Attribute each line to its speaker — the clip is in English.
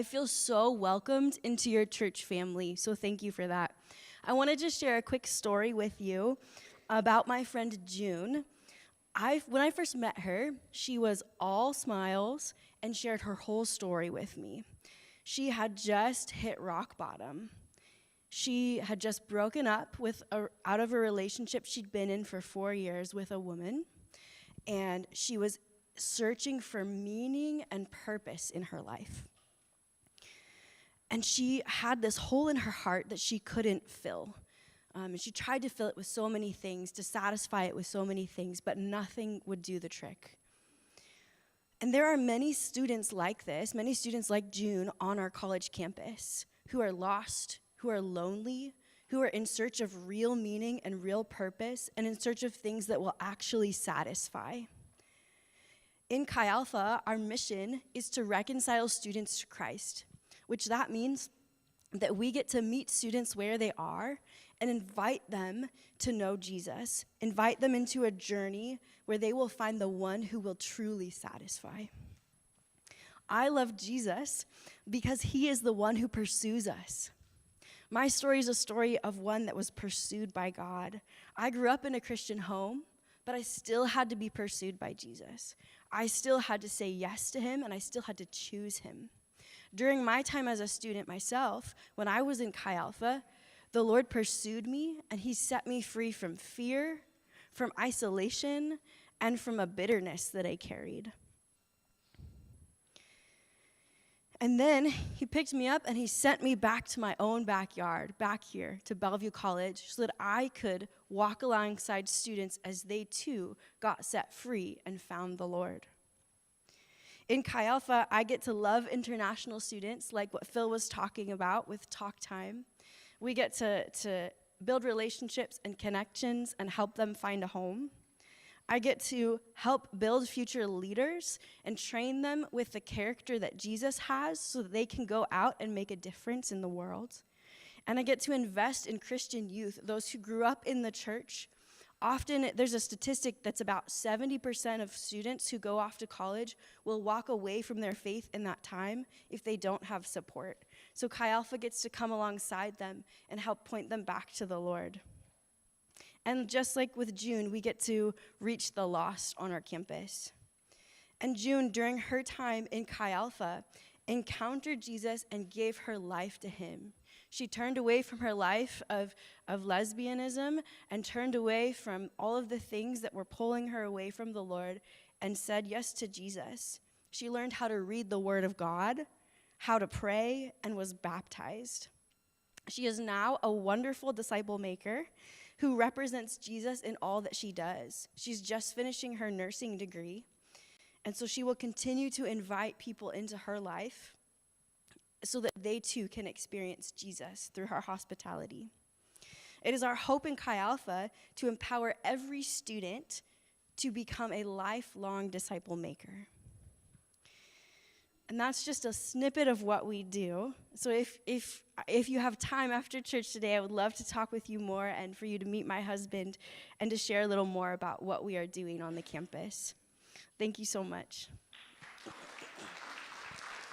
Speaker 1: I feel so welcomed into your church family, so thank you for that. I want to just share a quick story with you about my friend June. When I first met her, she was all smiles and shared her whole story with me. She had just hit rock bottom. She had just broken up out of a relationship she'd been in for 4 years with a woman, and she was searching for meaning and purpose in her life. And she had this hole in her heart that she couldn't fill. And she tried to fill it with so many things, to satisfy it with so many things, but nothing would do the trick. And there are many students like this, many students like June on our college campus who are lost, who are lonely, who are in search of real meaning and real purpose, and in search of things that will actually satisfy. In Chi Alpha, our mission is to reconcile students to Christ, which that means that we get to meet students where they are and invite them to know Jesus, invite them into a journey where they will find the one who will truly satisfy. I love Jesus because he is the one who pursues us. My story is a story of one that was pursued by God. I grew up in a Christian home, but I still had to be pursued by Jesus. I still had to say yes to him, and I still had to choose him. During my time as a student myself, when I was in Chi Alpha, the Lord pursued me, and he set me free from fear, from isolation, and from a bitterness that I carried. And then he picked me up and he sent me back to my own backyard, back here to Bellevue College, so that I could walk alongside students as they too got set free and found the Lord. In Chi Alpha, I get to love international students, like what Phil was talking about with Talk Time. We get to build relationships and connections and help them find a home. I get to help build future leaders and train them with the character that Jesus has so that they can go out and make a difference in the world. And I get to invest in Christian youth, those who grew up in the church. Often there's a statistic that's about 70% of students who go off to college will walk away from their faith in that time if they don't have support. So Chi Alpha gets to come alongside them and help point them back to the Lord. And just like with June, we get to reach the lost on our campus. And June, during her time in Chi Alpha, encountered Jesus and gave her life to him. She turned away from her life of lesbianism and turned away from all of the things that were pulling her away from the Lord and said yes to Jesus. She learned how to read the Word of God, how to pray, and was baptized. She is now a wonderful disciple maker who represents Jesus in all that she does. She's just finishing her nursing degree, and so she will continue to invite people into her life so that they too can experience Jesus through her hospitality. It is our hope in Chi Alpha to empower every student to become a lifelong disciple maker. And that's just a snippet of what we do. So if you have time after church today, I would love to talk with you more and for you to meet my husband and to share a little more about what we are doing on the campus. Thank you so much.